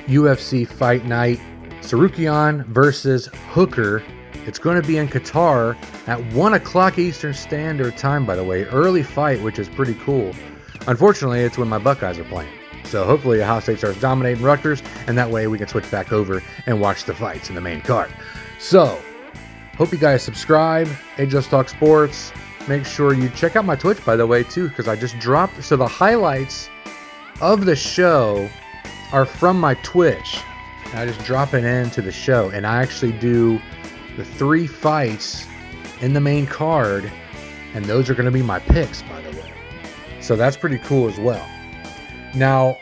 UFC Fight Night. Tsarukyan versus Hooker. It's going to be in Qatar at 1 o'clock Eastern Standard Time, by the way. Early fight, which is pretty cool. Unfortunately, it's when my Buckeyes are playing. So hopefully Ohio State starts dominating Rutgers, and that way we can switch back over and watch the fights in the main card. So, hope you guys subscribe. Just Talk Sports. Make sure you check out my Twitch, by the way, too, because I just dropped. So the highlights of the show are from my Twitch. I just drop it into the show, and I actually do the 3 fights in the main card, and those are going to be my picks, by the way. So that's pretty cool as well. Now,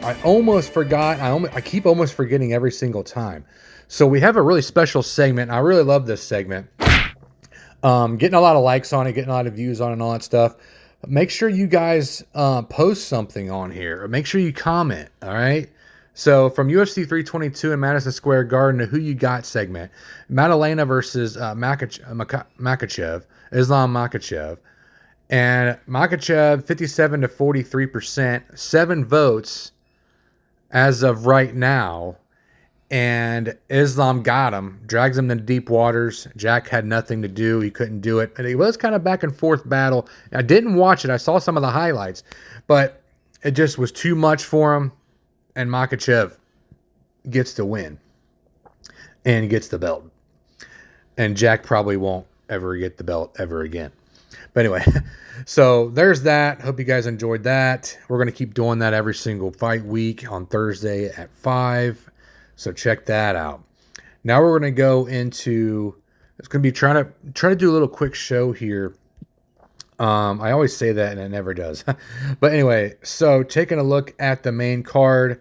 I almost forgot. I keep almost forgetting every single time. So we have a really special segment. I really love this segment. Getting a lot of likes on it, getting a lot of views on it and all that stuff. Make sure you guys post something on here, or make sure you comment, all right? So from UFC 322 in Madison Square Garden, the Who You Got segment, Madalena versus Makhachev, Islam Makhachev. And Makhachev, 57 to 43%, 7 votes as of right now. And Islam got him, drags him into deep waters. Jack had nothing to do. He couldn't do it. And it was kind of back and forth battle. I didn't watch it. I saw some of the highlights, but it just was too much for him. And Makhachev gets the win and gets the belt. And Jack probably won't ever get the belt ever again. But anyway, so there's that. Hope you guys enjoyed that. We're going to keep doing that every single fight week on Thursday at 5. So check that out. Now we're going to go into, it's going to be trying to do a little quick show here. I always say that and it never does. But anyway, so taking a look at the main card.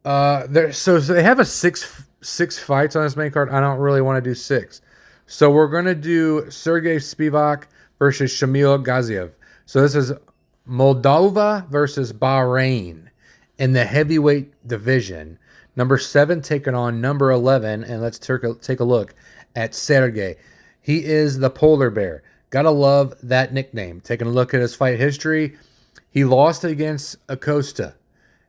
So they have a six fights on this main card. I don't really want to do 6. So we're going to do Sergey Spivac versus Shamil Gaziev. So this is Moldova versus Bahrain in the heavyweight division. Number 7 taking on number 11. And let's take a look at Sergey. He is the polar bear. Gotta love that nickname. Taking a look at his fight history. He lost against Acosta.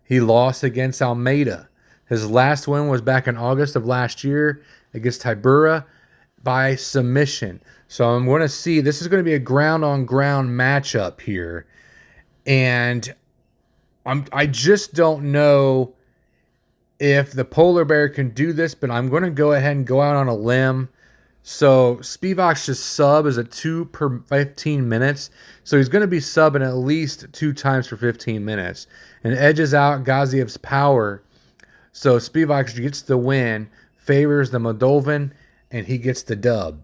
He lost against Almeida. His last win was back in August of last year against Tybura by submission. So I'm going to see, this is going to be a ground-on-ground matchup here. And I just don't know if the polar bear can do this, but I'm going to go ahead and go out on a limb. So Spivac's sub is a 2 per 15 minutes. So he's going to be subbing at least 2 times for 15 minutes. And edges out Gaziev's power. So Spivac gets the win, favors the Moldovan, and he gets the dub.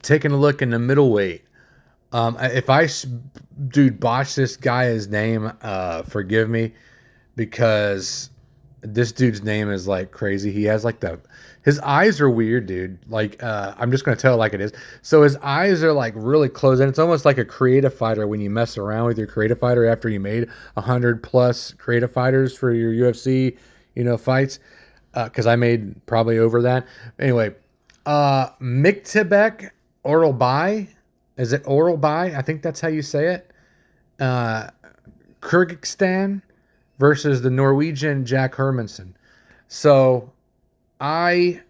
Taking a look in the middleweight. If I, botch this guy's name, forgive me. Because this dude's name is like crazy. He has like his eyes are weird, dude. Like, I'm just going to tell it like it is. So his eyes are like really closed in. It's almost like a creative fighter when you mess around with your creative fighter after you made 100+ creative fighters for your UFC, fights. Cause I made probably over that. Anyway, Menifield, Oralbai. Is it Oralbai? I think that's how you say it. Kyrgyzstan versus the Norwegian Jack Hermansson. So I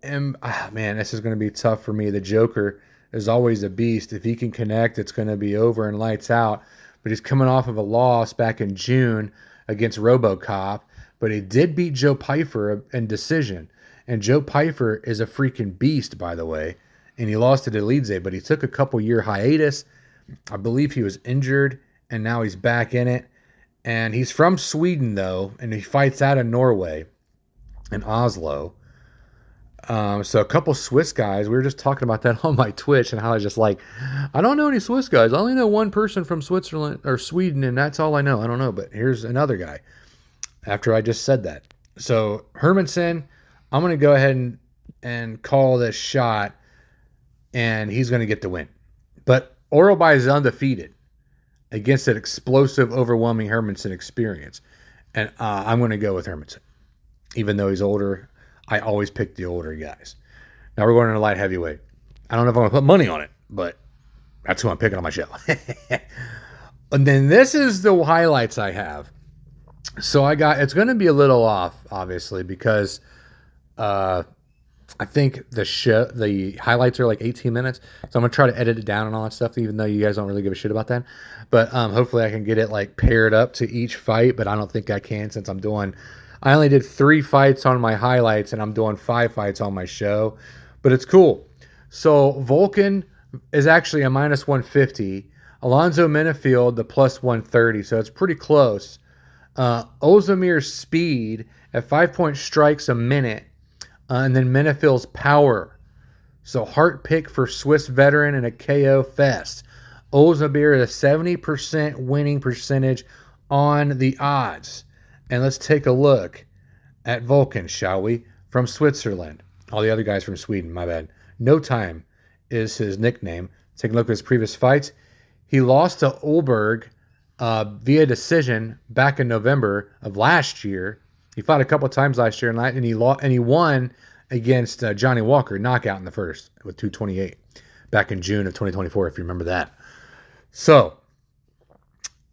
am, this is going to be tough for me. The Joker is always a beast. If he can connect, it's going to be over and lights out. But he's coming off of a loss back in June against RoboCop. But he did beat Joe Pyfer in decision. And Joe Pyfer is a freaking beast, by the way. And he lost to Delidze, but he took a couple-year hiatus. I believe he was injured, and now he's back in it. And he's from Sweden, though, and he fights out of Norway in Oslo. So a couple Swiss guys. We were just talking about that on my Twitch and how I was just like, I don't know any Swiss guys. I only know one person from Switzerland or Sweden, and that's all I know. I don't know, but here's another guy after I just said that. So Hermansson, I'm going to go ahead and call this shot, and he's going to get the win. But Oralbai is undefeated against an explosive, overwhelming Hermansson experience. And I'm going to go with Hermansson. Even though he's older, I always pick the older guys. Now we're going into light heavyweight. I don't know if I'm going to put money on it, but That's who I'm picking on my show. And then this is the highlights I have. So it's going to be a little off, obviously, because I think the highlights are like 18 minutes. So I'm going to try to edit it down and all that stuff, even though you guys don't really give a shit about that. But hopefully I can get it like paired up to each fight, but I don't think I can since I only did 3 fights on my highlights and I'm doing 5 fights on my show. But it's cool. So Volkan is actually a minus 150. Alonzo Menifield, the plus 130. So it's pretty close. Oezdmir's speed at 5 strikes a minute. And then Menifield's power. So heart pick for Swiss veteran and a KO fest. Oezdmir is a 70% winning percentage on the odds. And let's take a look at Volkan, shall we? From Switzerland. All the other guys from Sweden, my bad. No Time is his nickname. Take a look at his previous fights. He lost to Olberg via decision back in November of last year. He fought a couple times last year, and he won against Johnny Walker, knockout in the first with 228 back in June of 2024, if you remember that. So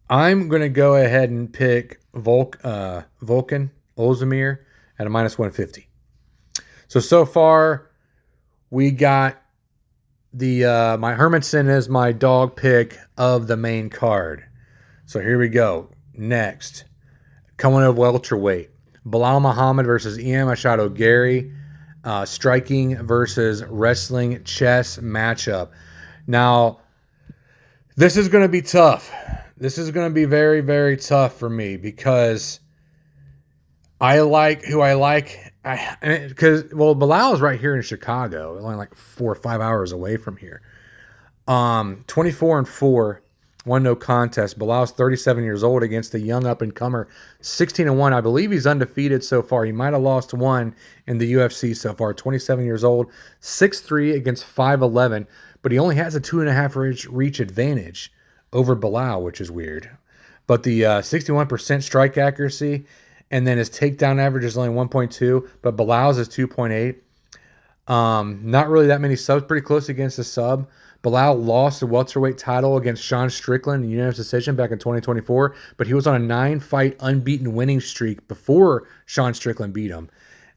I'm going to go ahead and pick Volkan Oezdmir at a minus 150. So far we got my Hermansson is my dog pick of the main card. So here we go. Next, coming over welterweight, Belal Muhammad versus Ian Machado Garry, striking versus wrestling chess matchup. Now, this is going to be tough. This is going to be very, very tough for me because I like who I like. Belal is right here in Chicago, only like 4 or 5 hours away from here. 24-4, 1 no contest. Bilal's 37 years old against the young up-and-comer, 16-1. I believe he's undefeated so far. He might have lost 1 in the UFC so far. 27 years old, 6'3" against 5'11", but he only has a 2.5 reach advantage over Belal, which is weird. But the 61% strike accuracy, and then his takedown average is only 1.2, but Bilal's is 2.8. Not really that many subs, pretty close against the sub. Belal lost the welterweight title against Sean Strickland in unanimous decision back in 2024, but he was on a 9-fight unbeaten winning streak before Sean Strickland beat him.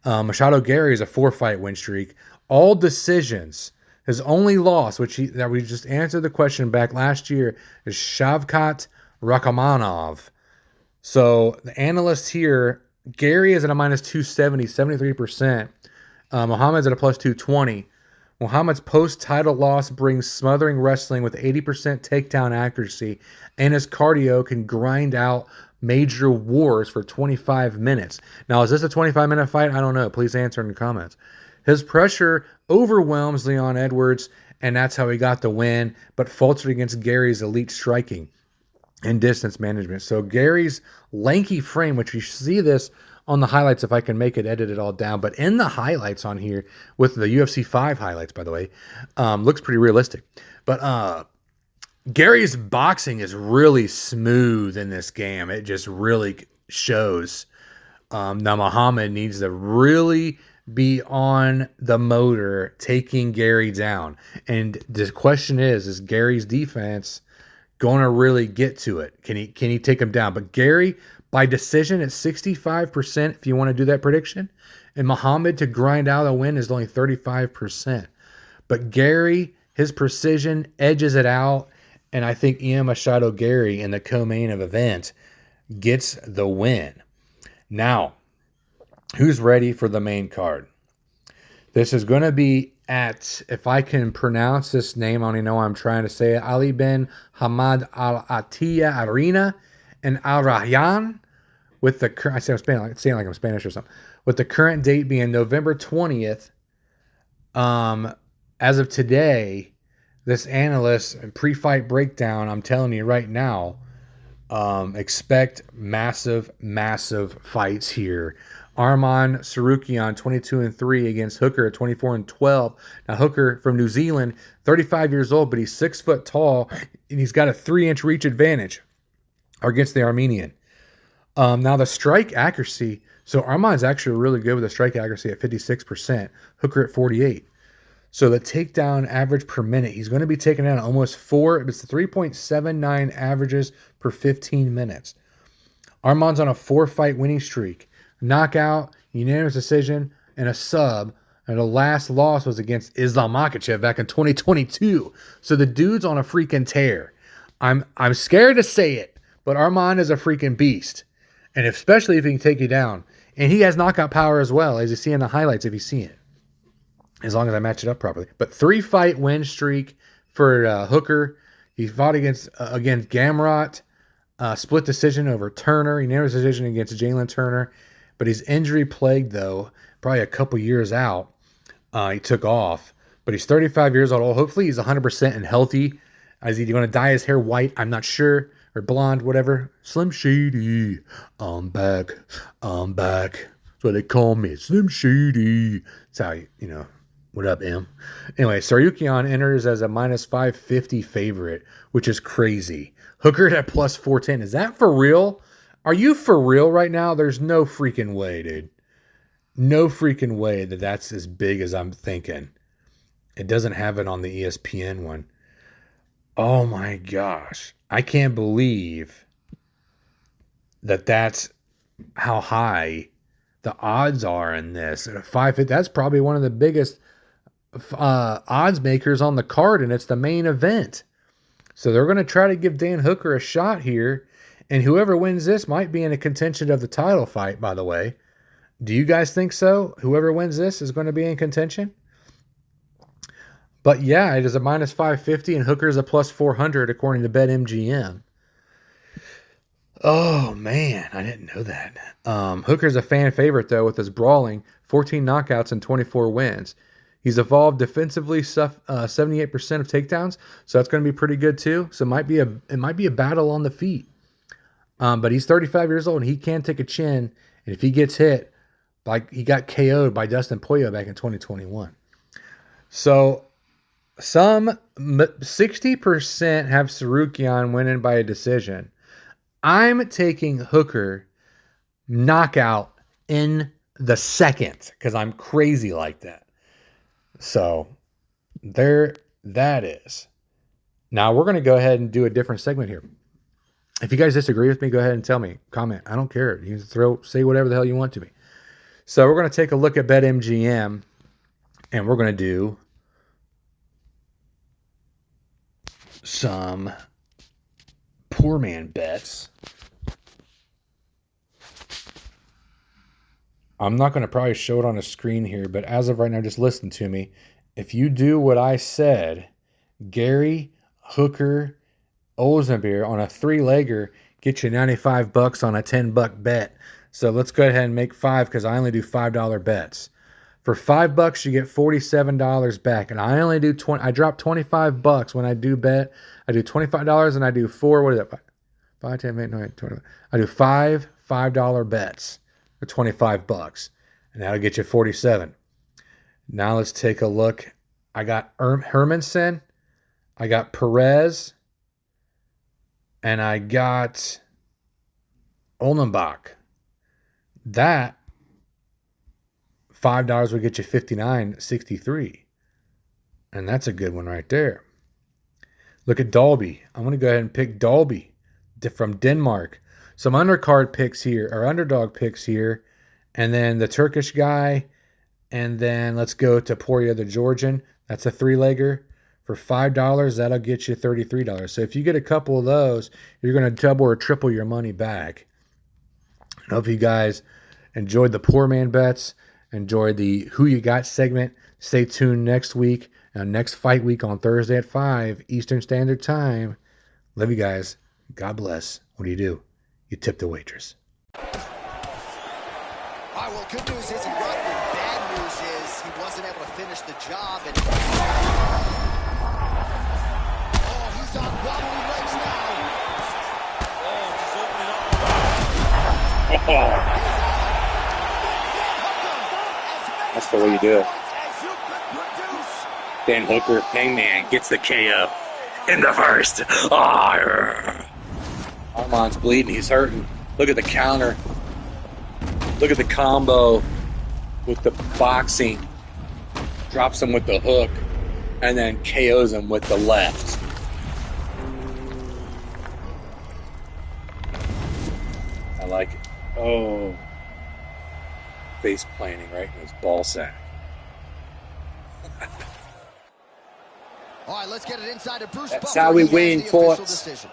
Machado Garry is a 4-fight win streak. All decisions. His only loss, that we just answered the question back last year, is Shavkat Rakhmonov. So the analyst here, Garry is at a minus 270, 73%. Muhammad's at a plus 220. Muhammad's post-title loss brings smothering wrestling with 80% takedown accuracy, and his cardio can grind out major wars for 25 minutes. Now, is this a 25-minute fight? I don't know. Please answer in the comments. His pressure overwhelms Leon Edwards, and that's how he got the win, but faltered against Garry's elite striking and distance management. So Garry's lanky frame, which you see this on the highlights if I can make it edit it all down, but in the highlights on here with the UFC 5 highlights, by the way, looks pretty realistic. But Garry's boxing is really smooth in this game. It just really shows. Now Muhammad needs to really be on the motor taking Garry down. And the question is Garry's defense going to really get to it? Can he take him down? But Garry, by decision, at 65% if you want to do that prediction. And Muhammad to grind out a win is only 35%. But Garry, his precision edges it out. And I think Ian Machado Garry in the co-main event gets the win. Now, who's ready for the main card? This is going to be at, if I can pronounce this name, I don't even know why I'm trying to say it, Ali bin Hamad Al Attiyah Arena in Al Rayyan, with the current, I'm saying like I'm Spanish or something, with the current date being November 20th. As of today, this analyst and pre-fight breakdown, I'm telling you right now, expect massive fights here. Arman Tsarukyan, 22-3 against Hooker at 24-12. Now Hooker from New Zealand, 35 years old, but he's 6 foot tall, and he's got a 3-inch reach advantage against the Armenian. Now the strike accuracy, so Arman's actually really good with the strike accuracy at 56%, Hooker at 48%. So the takedown average per minute, he's going to be taking down almost 4, it's 3.79 averages per 15 minutes. Arman's on a 4-fight winning streak. Knockout, unanimous decision, and a sub. And the last loss was against Islam Makhachev back in 2022. So the dude's on a freaking tear. I'm scared to say it, but Arman is a freaking beast. And especially if he can take you down. And he has knockout power as well, as you see in the highlights if you see it. As long as I match it up properly. But 3-fight win streak for Hooker. He fought against Gamrot. Split decision over Turner. Unanimous decision against Jalen Turner. But he's injury plagued, though. Probably a couple years out. He took off. But he's 35 years old. Hopefully he's 100% and healthy. Is he going to dye his hair white? I'm not sure. Or blonde, whatever. Slim Shady. I'm back. That's what they call me. Slim Shady. That's how you what up, M? Anyway, Tsarukyan enters as a minus 550 favorite, which is crazy. Hooker at plus 410. Is that for real? Are you for real right now? There's no freaking way, dude. No freaking way that that's as big as I'm thinking. It doesn't have it on the ESPN one. Oh my gosh. I can't believe that that's how high the odds are in this. 550, that's probably one of the biggest odds makers on the card, and it's the main event. So they're going to try to give Dan Hooker a shot here, and whoever wins this might be in a contention of the title fight, by the way. Do you guys think so? Whoever wins this is going to be in contention? But yeah, it is a minus 550 and Hooker's a plus 400 according to BetMGM. Oh man, I didn't know that. Hooker's a fan favorite though with his brawling, 14 knockouts and 24 wins. He's evolved defensively, 78% of takedowns, so that's going to be pretty good too. So it might be a battle on the feet. But he's 35 years old and he can take a chin, and if he gets hit, like he got KO'd by Dustin Poirier back in 2021. So some 60% have Tsarukyan winning by a decision. I'm taking Hooker knockout in the second because I'm crazy like that. So there that is. Now we're going to go ahead and do a different segment here. If you guys disagree with me, go ahead and tell me. Comment. I don't care. You can say whatever the hell you want to me. So we're going to take a look at BetMGM, and we're going to do some poor man bets. I'm not going to probably show it on a screen here, but as of right now, just listen to me. If you do what I said, Garry, Hooker, Oezdmir on a 3-legger, get you $95 on a $10 bet. So let's go ahead and make 5 because I only do $5 bets. For $5, you get $47 back, and I only do 20. I drop $25 when I do bet. I do $25 and I do 4. What is that? 5, 10, 8, 9, 20. I do 5 $5 bets for $25, and that'll get you 47. Now let's take a look. I got Hermansson, I got Perez, and I got Oldenbach. That $5 will get you $59.63. And that's a good one right there. Look at Dalby. I'm going to go ahead and pick Dalby from Denmark. Some undercard picks here, or underdog picks here. And then the Turkish guy. And then let's go to Poirier, the Georgian. That's a 3-legger. For $5, that'll get you $33. So if you get a couple of those, you're going to double or triple your money back. I hope you guys enjoyed the poor man bets. Enjoy the Who You Got segment. Stay tuned next week. Next fight week on Thursday at 5 Eastern Standard Time. Love you guys. God bless. What do? You tip the waitress. All right, well, good news is he won. The bad news is he wasn't able to finish the job. And oh, he's on wobbly legs now. Oh, that's the way you do it. Dan Hooker, Hangman, gets the KO in the first. Arman's bleeding. He's hurting. Look at the counter. Look at the combo with the boxing. Drops him with the hook and then KOs him with the left. I like Oh. Face planting right in his ball sack. All right, let's get it inside to Bruce That's Buffer. how we He has win the official fights. decision.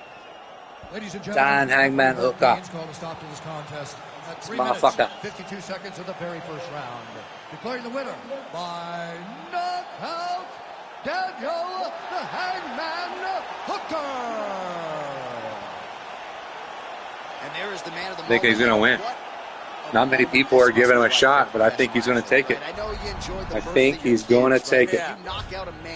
Ladies and Don gentlemen, Hangman Hooker. call a stop to this contest at 3 Motherfucker. minutes, 52 seconds of the very first round. Declaring the winner by knockout, Daniel the Hangman Hooker. And there is the man of the I think he's going to win. Not many people are giving him a shot, but I think he's going to take it. I know you enjoyed the I first think of he's your going to experience, take right? it. You knock out a man.